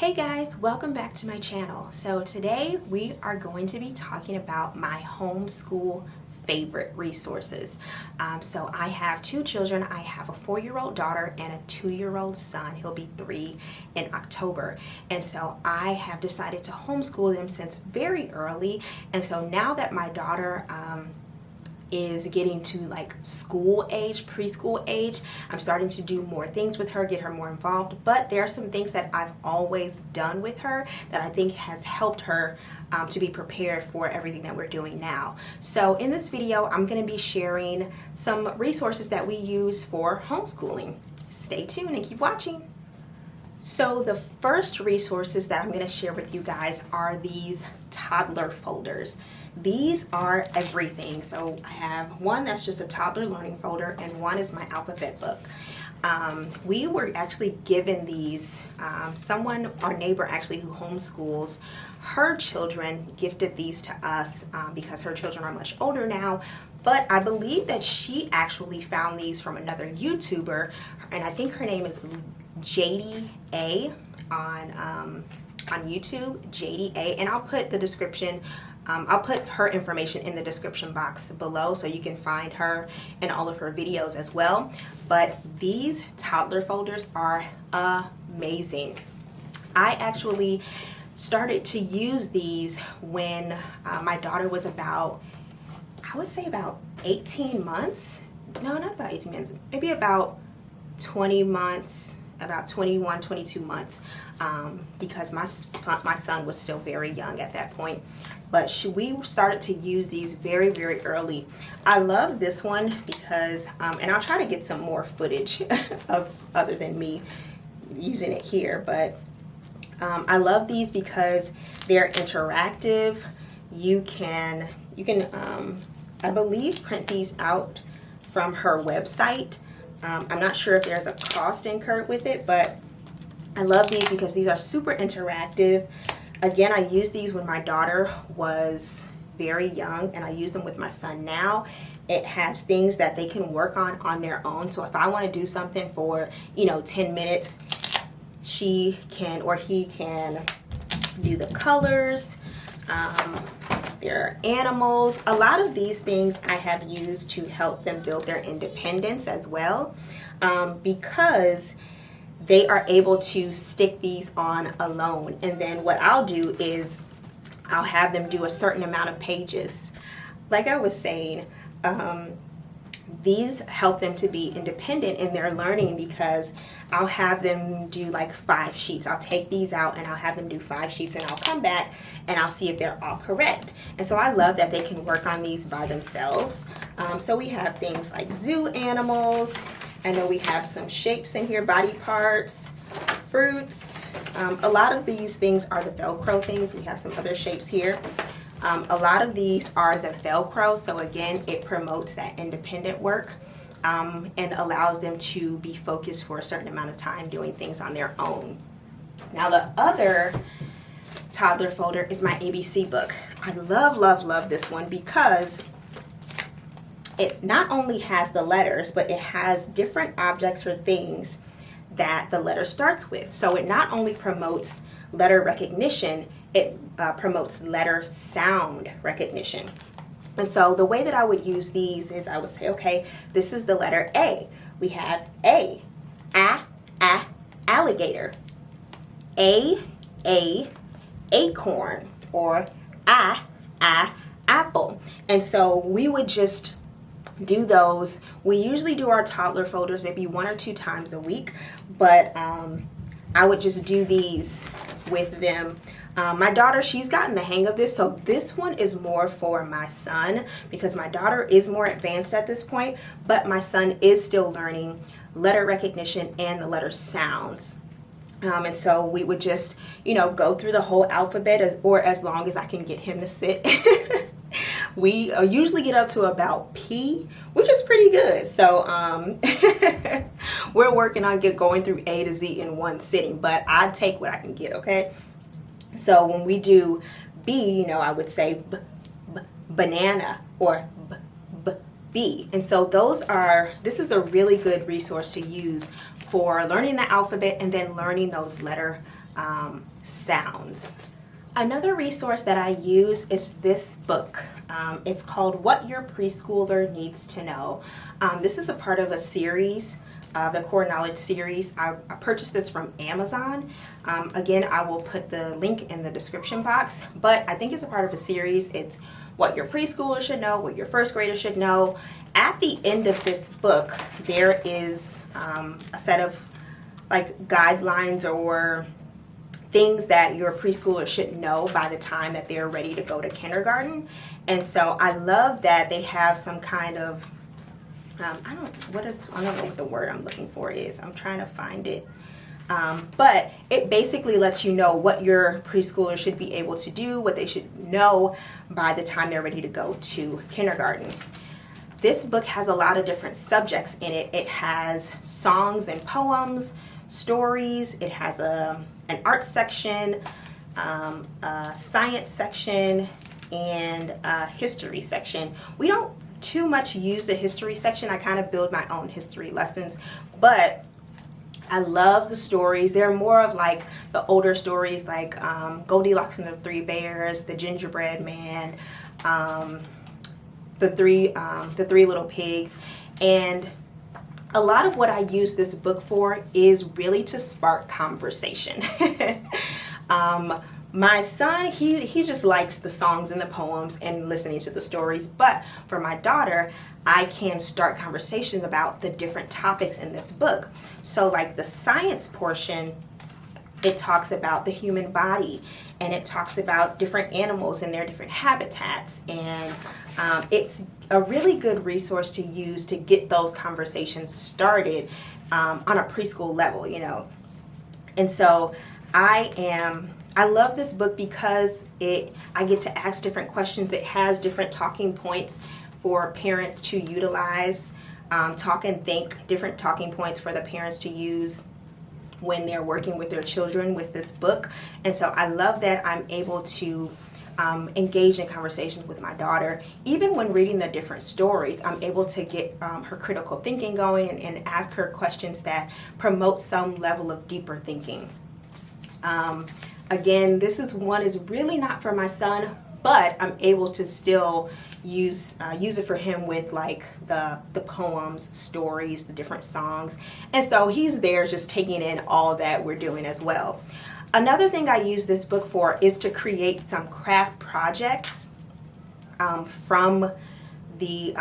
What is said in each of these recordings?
Hey guys, welcome back to my channel. So today we are going to be talking about my homeschool favorite resources. So I have two children. I have a 4-year-old daughter and a 2-year-old son. He'll be 3 in October. And so I have decided to homeschool them since very early. And so now that my daughter is getting to like school age, preschool age, I'm starting to do more things with her, get her more involved. But there are some things that I've always done with her that I think has helped her to be prepared for everything that we're doing now. So in this video, I'm going to be sharing some resources that we use for homeschooling. Stay tuned and keep watching. So the first resources that I'm going to share with you guys are these toddler folders. These are everything. So I have one that's just a toddler learning folder and one is my alphabet book. We were actually given these, our neighbor actually who homeschools, her children gifted these to us because her children are much older now. But I believe that she actually found these from another YouTuber, and I think her name is Jady on YouTube, Jady, and I'll put the description. I'll put her information in the description box below so you can find her and all of her videos as well. But these toddler folders are amazing. I actually started to use these when my daughter was about, I would say about 18 months. No, not about 18 months, maybe about 20 months. About 21, 22 months because my son was still very young at that point. But we started to use these very, very early. I love this one because, and I'll try to get some more footage of other than me using it here, but I love these because they're interactive. You can I believe print these out from her website. I'm not sure if there's a cost incurred with it, but I love these because these are super interactive. Again, I used these when my daughter was very young, and I use them with my son now. It has things that they can work on their own. So if I want to do something for, 10 minutes, she can or he can do the colors. There are animals. A lot of these things I have used to help them build their independence as well, because they are able to stick these on alone. And then what I'll do is I'll have them do a certain amount of pages. Like I was saying, these help them to be independent in their learning because I'll have them do like 5 sheets. I'll take these out and I'll have them do 5 sheets and I'll come back and I'll see if they're all correct. And so I love that they can work on these by themselves. So we have things like zoo animals. I know we have some shapes in here, body parts, fruits. A lot of these things are the Velcro things. We have some other shapes here. A lot of these are the Velcro, so again, it promotes that independent work and allows them to be focused for a certain amount of time doing things on their own. Now the other toddler folder is my ABC book. I love, love, love this one because it not only has the letters, but it has different objects or things that the letter starts with. So it not only promotes letter recognition, it promotes letter sound recognition. And so the way that I would use these is I would say, okay, this is the letter A. We have A, alligator. A, acorn, or apple. And so we would just do those. We usually do our toddler folders maybe 1 or 2 times a week, but I would just do these with them. My daughter, she's gotten the hang of this, so this one is more for my son because my daughter is more advanced at this point, but my son is still learning letter recognition and the letter sounds. And so we would just, go through the whole alphabet or as long as I can get him to sit. We usually get up to about P, which is pretty good. So we're working on going through A to Z in one sitting, but I take what I can get, okay? So when we do B, I would say banana or B. And so this is a really good resource to use for learning the alphabet and then learning those letter sounds. Another resource that I use is this book. It's called What Your Preschooler Needs to Know. This is a part of a series, the Core Knowledge series. I purchased this from Amazon. Again, I will put the link in the description box, but I think it's a part of a series. It's what your preschooler should know, what your first grader should know. At the end of this book, there is a set of like guidelines or things that your preschooler should know by the time that they're ready to go to kindergarten. And so I love that they have some kind of I don't know what the word I'm looking for is. I'm trying to find it. But it basically lets you know what your preschooler should be able to do, what they should know by the time they're ready to go to kindergarten. This book has a lot of different subjects in it. It has songs and poems, stories. It has an art section, a science section, and a history section. We don't too much use the history section. I kind of build my own history lessons, but I love the stories. They're more of like the older stories, like Goldilocks and the Three Bears, the Gingerbread Man, the three little pigs. And a lot of what I use this book for is really to spark conversation. My son, he just likes the songs and the poems and listening to the stories. But for my daughter, I can start conversations about the different topics in this book. So like the science portion, it talks about the human body, and it talks about different animals and their different habitats. And it's a really good resource to use to get those conversations started on a preschool level, you know. And so I love this book because I get to ask different questions. It has different talking points for parents to utilize, talk and think, different talking points for the parents to use when they're working with their children with this book. And so I love that I'm able to engage in conversations with my daughter. Even when reading the different stories, I'm able to get her critical thinking going and ask her questions that promote some level of deeper thinking. Again, this is really not for my son, but I'm able to still use it for him with like the poems, stories, the different songs. And so he's there just taking in all that we're doing as well. Another thing I use this book for is to create some craft projects from the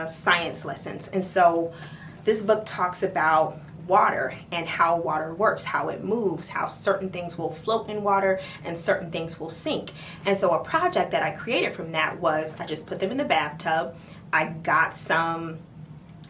science lessons. And so this book talks about water and how water works, how it moves, how certain things will float in water and certain things will sink. And so a project that I created from that was I just put them in the bathtub. I got some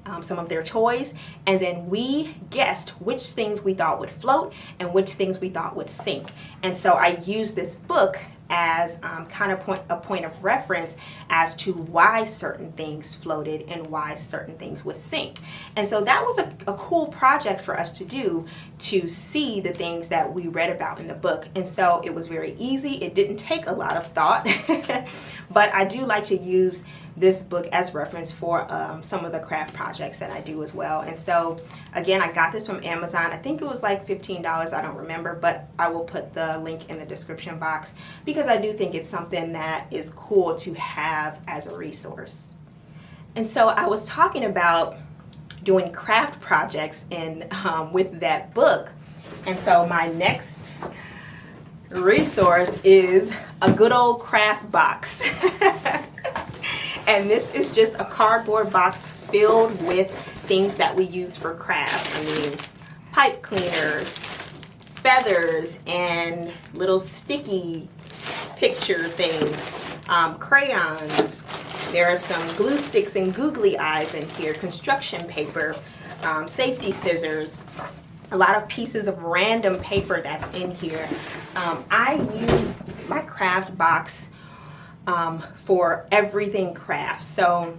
of their toys, and then we guessed which things we thought would float and which things we thought would sink. And so I used this book as kind of a point of reference as to why certain things floated and why certain things would sink. And so that was a cool project for us to do, to see the things that we read about in the book. And so it was very easy. It didn't take a lot of thought, but I do like to use this book as reference for some of the craft projects that I do as well. And so again, I got this from Amazon. I think it was like $15, I don't remember, but I will put the link in the description box because I do think it's something that is cool to have as a resource. And so I was talking about doing craft projects with that book. And so my next resource is a good old craft box. And this is just a cardboard box filled with things that we use for craft. I mean, pipe cleaners, feathers, and little sticky picture things, crayons. There are some glue sticks and googly eyes in here, construction paper, safety scissors, a lot of pieces of random paper that's in here. I use my craft box for everything craft. So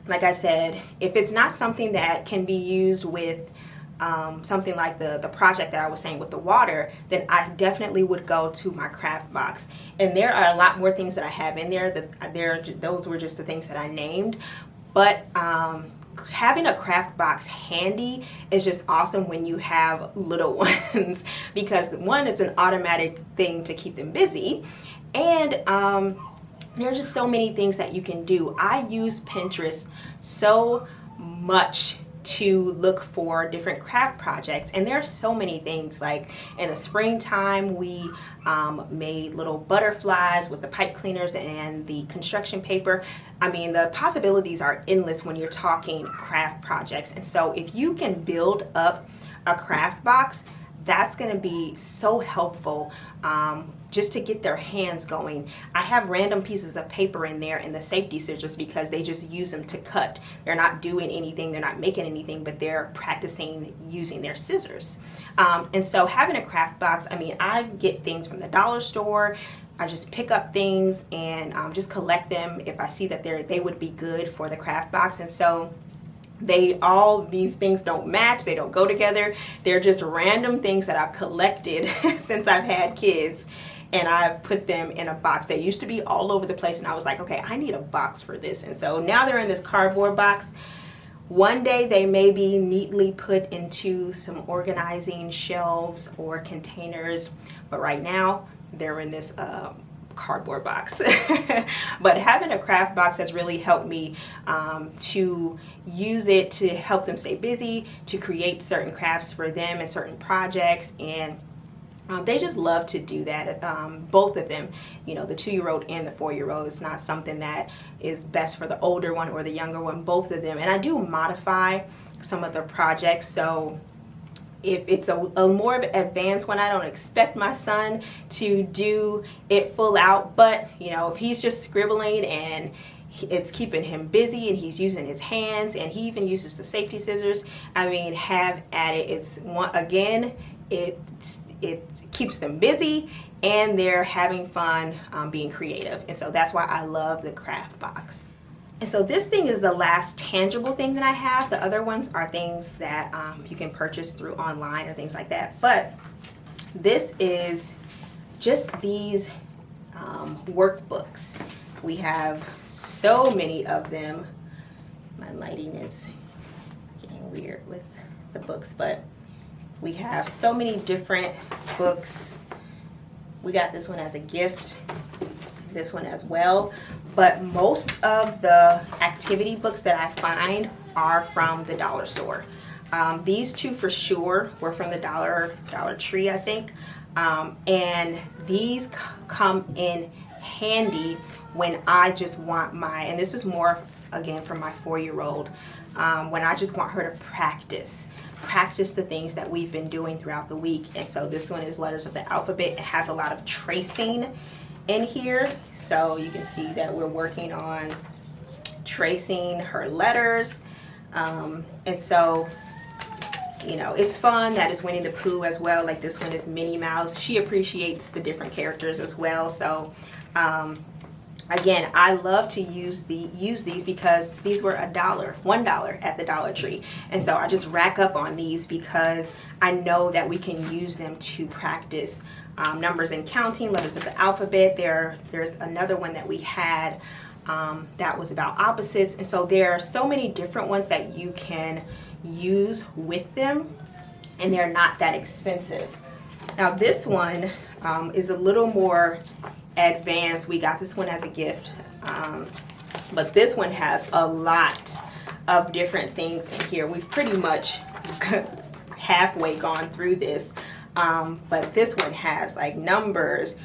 like I said, if it's not something that can be used with something like the project that I was saying with the water, then I definitely would go to my craft box. And there are a lot more things that I have in there. Those were just the things that I named. But having a craft box handy is just awesome when you have little ones because one, it's an automatic thing to keep them busy, and there's just so many things that you can do. I use Pinterest so much to look for different craft projects, and there are so many things. Like in the springtime, we made little butterflies with the pipe cleaners and the construction paper. I mean, the possibilities are endless when you're talking craft projects. And so if you can build up a craft box, that's going to be so helpful just to get their hands going. I have random pieces of paper in there and the safety scissors because they just use them to cut. They're not doing anything, they're not making anything, but they're practicing using their scissors. And so having a craft box, I mean, I get things from the dollar store. I just pick up things and just collect them if I see that they would be good for the craft box. And so all these things don't match, they don't go together. They're just random things that I've collected since I've had kids, and I put them in a box. They used to be all over the place, and I was like, okay, I need a box for this. And so now they're in this cardboard box. One day they may be neatly put into some organizing shelves or containers, but right now they're in this cardboard box. But having a craft box has really helped me to use it to help them stay busy, to create certain crafts for them and certain projects, and they just love to do that. Both of them, you know, the 2-year-old and the 4-year-old. It's not something that is best for the older one or the younger one, both of them. And I do modify some of the projects, so if it's a more advanced one, I don't expect my son to do it full out, but you know, if he's just scribbling and it's keeping him busy and he's using his hands and he even uses the safety scissors, I mean, have at it. It's one, again, it keeps them busy and they're having fun being creative. And so that's why I love the craft box. And so this thing is the last tangible thing that I have. The other ones are things that you can purchase through online or things like that. But this is just these workbooks. We have so many of them. My lighting is getting weird with the books, but we have so many different books. We got this one as a gift, this one as well. But most of the activity books that I find are from the dollar store. These two for sure were from the Dollar Tree, I think. And these come in handy when I just want and this is more, again, for my 4-year-old, when I just want her to practice the things that we've been doing throughout the week. And so this one is letters of the alphabet. It has a lot of tracing in here, so you can see that we're working on tracing her letters, and so, you know, it's fun. That is Winnie the Pooh as well. Like this one is Minnie Mouse. She appreciates the different characters as well. So again, I love to use these because these were $1 at the Dollar Tree, and so I just rack up on these because I know that we can use them to practice numbers and counting, letters of the alphabet. There's another one that we had that was about opposites, and so there are so many different ones that you can use with them, and they're not that expensive. Now this one is a little more advanced. We got this one as a gift, but this one has a lot of different things in here. We've pretty much halfway gone through this, but this one has like numbers,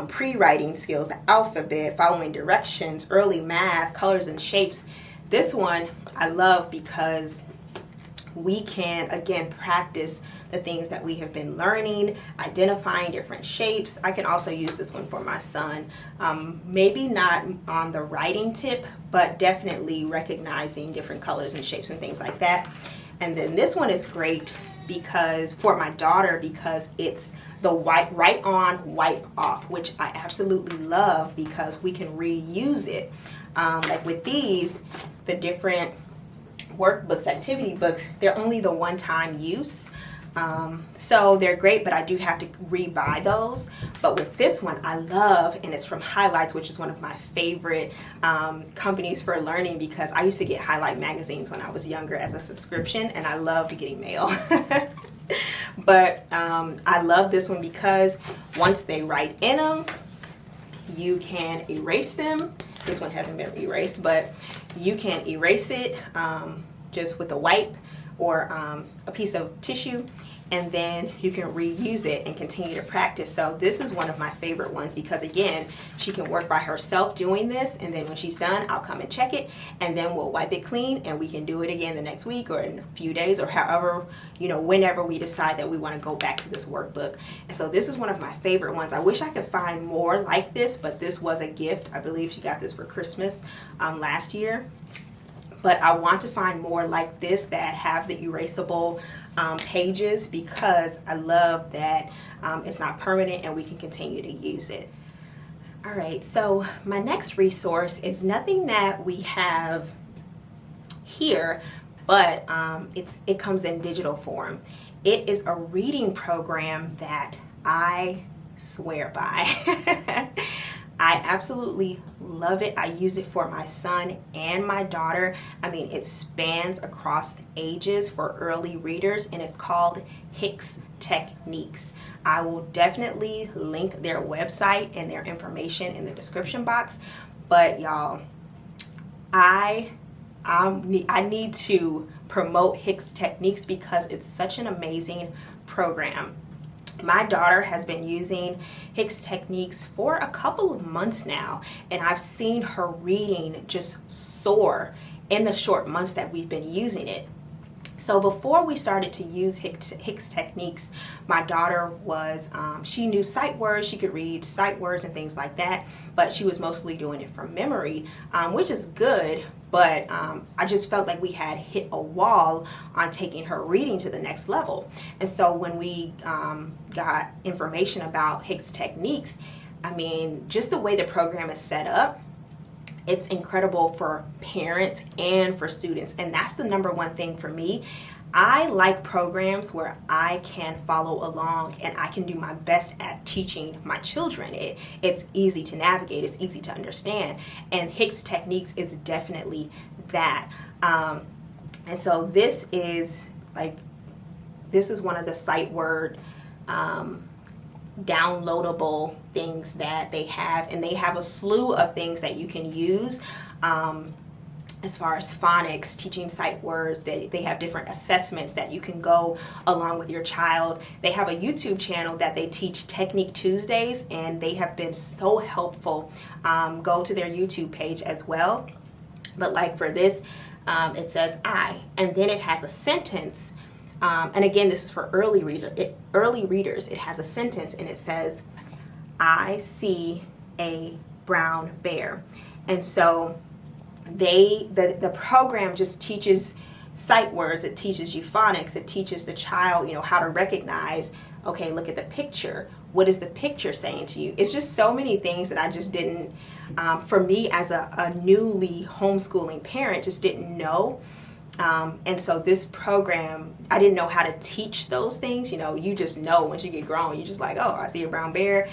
pre-writing skills, the alphabet, following directions, early math, colors and shapes. This one I love because we can, again, practice the things that we have been learning, identifying different shapes. I can also use this one for my son. Maybe not on the writing tip, but definitely recognizing different colors and shapes and things like that. And then this one is great because for my daughter, because it's the write on, wipe off, which I absolutely love because we can reuse it. Like with these, the different workbooks, activity books, they're only the one-time use. So they're great, but I do have to rebuy those. But with this one, I love, and it's from Highlights, which is one of my favorite companies for learning, because I used to get Highlight magazines when I was younger as a subscription, and I loved getting mail. But I love this one because once they write in them, you can erase them. This one hasn't been erased, but you can erase it just with a wipe or a piece of tissue, and then you can reuse it and continue to practice. So this is one of my favorite ones because, again, she can work by herself doing this, and then when she's done, I'll come and check it, and then we'll wipe it clean, and we can do it again the next week or in a few days or however, whenever we decide that we want to go back to this workbook. And so this is one of my favorite ones. I wish I could find more like this, but this was a gift. I believe she got this for Christmas last year. But I want to find more like this that have the erasable pages, because I love that it's not permanent and we can continue to use it. All right, so my next resource is nothing that we have here, but it comes in digital form. It is a reading program that I swear by. I absolutely love it. I use it for my son and my daughter. I mean, it spans across ages for early readers, and it's called Hicks Techniques. I will definitely link their website and their information in the description box. But y'all, I need to promote Hicks Techniques because it's such an amazing program. My daughter has been using Hicks Techniques for a couple of months now, and I've seen her reading just soar in the short months that we've been using it. So before we started to use Hicks Techniques, my daughter was, she knew sight words, she could read sight words and things like that, but she was mostly doing it from memory, which is good, but I just felt like we had hit a wall on taking her reading to the next level. And so when we got information about Hicks Techniques, I mean, just the way the program is set up, it's incredible for parents and for students, and that's the number one thing for me. I like programs where I can follow along and I can do my best at teaching my children. It's easy to navigate, it's easy to understand, and Hicks Techniques is definitely that. And so this is one of the sight word downloadable things that they have, and they have a slew of things that you can use as far as phonics, teaching sight words. They have different assessments that you can go along with your child. They have a YouTube channel that they teach Technique Tuesdays, and they have been so helpful. Go to their YouTube page as well. But like for this, it says I, and then it has a sentence. And again, this is for early readers. It has a sentence, and it says, I see a brown bear. And so the program just teaches sight words. It teaches you phonics. It teaches the child, how to recognize, okay, look at the picture. What is the picture saying to you? It's just so many things that I just didn't, for me as a newly homeschooling parent, just didn't know. And so this program, I didn't know how to teach those things. You just know once you get grown, you're just like, oh, I see a brown bear.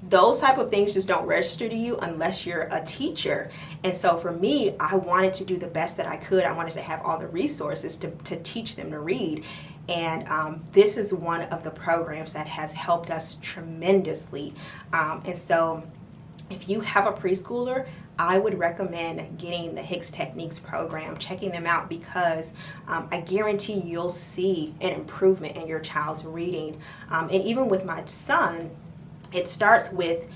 Those type of things just don't register to you unless you're a teacher. And so for me, I wanted to do the best that I could. I wanted to have all the resources to teach them to read. And this is one of the programs that has helped us tremendously. And so if you have a preschooler, I would recommend getting the Hicks Techniques program, checking them out, because I guarantee you'll see an improvement in your child's reading. And even with my son, it starts with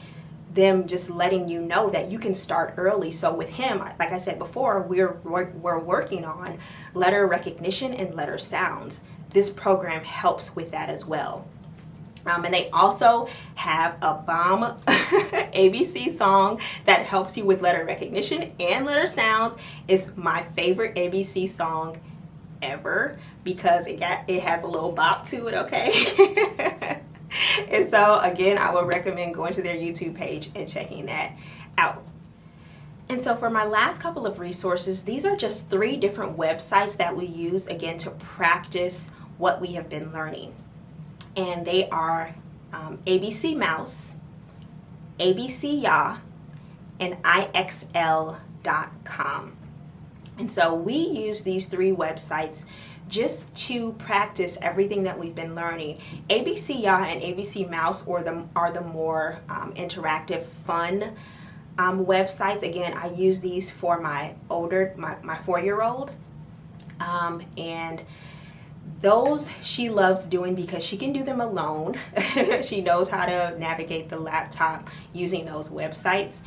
them just letting you know that you can start early. So with him, like I said before, we're working on letter recognition and letter sounds. This program helps with that as well. And they also have a bomb ABC song that helps you with letter recognition and letter sounds. It's my favorite ABC song ever because it has a little bop to it, okay? And so again, I would recommend going to their YouTube page and checking that out. And so for my last couple of resources, these are just 3 different websites that we use, again, to practice what we have been learning. and they are ABC Mouse, ABC Ya, and IXL.com. And so we use these 3 websites just to practice everything that we've been learning. ABC Ya and ABC Mouse are the more interactive, fun websites. Again, I use these for my 4-year-old, and those she loves doing because she can do them alone. She knows how to navigate the laptop using those websites.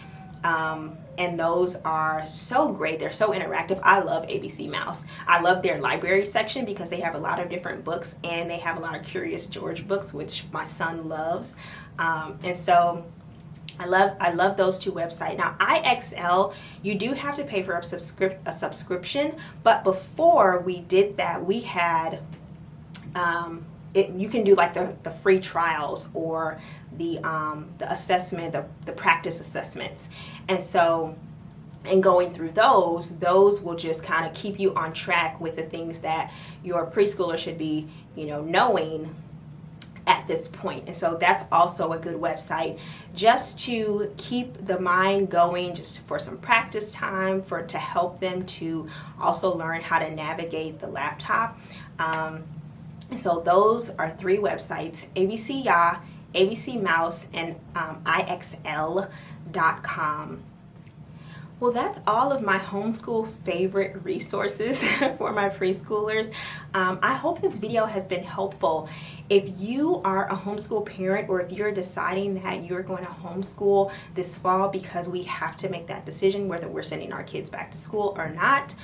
And those are so great. They're so interactive. I love ABC Mouse. I love their library section because they have a lot of different books, and they have a lot of Curious George books, which my son loves. And so I love those 2 websites. Now IXL, you do have to pay for a subscription, but before we did that, we had you can do like the free trials or the assessment, the practice assessments. And so, and going through those will just kind of keep you on track with the things that your preschooler should be, knowing at this point. And so that's also a good website just to keep the mind going, just for some practice time, to help them to also learn how to navigate the laptop. And so those are 3 websites: ABC Ya, ABC Mouse, and IXL.com. Well, that's all of my homeschool favorite resources for my preschoolers. I hope this video has been helpful. If you are a homeschool parent, or if you're deciding that you're going to homeschool this fall, because we have to make that decision whether we're sending our kids back to school or not,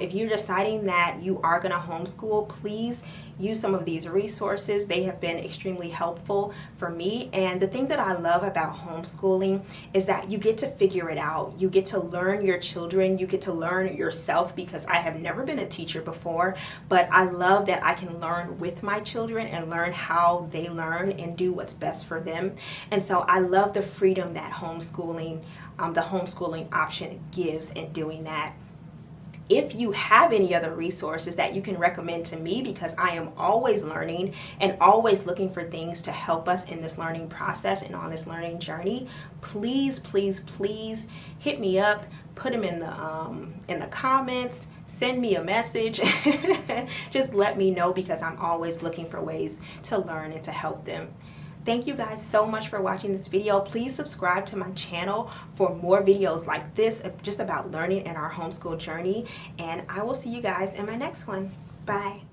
if you're deciding that you are going to homeschool, please use some of these resources. They have been extremely helpful for me. And the thing that I love about homeschooling is that you get to figure it out. You get to learn your children. You get to learn yourself, because I have never been a teacher before, but I love that I can learn with my children and learn how they learn and do what's best for them. And so I love the freedom that homeschooling, the homeschooling option gives in doing that. If you have any other resources that you can recommend to me, because I am always learning and always looking for things to help us in this learning process and on this learning journey, please, please, please hit me up, put them in the comments, send me a message. Just let me know, because I'm always looking for ways to learn and to help them. Thank you guys so much for watching this video. Please subscribe to my channel for more videos like this, just about learning in our homeschool journey. And I will see you guys in my next one. Bye.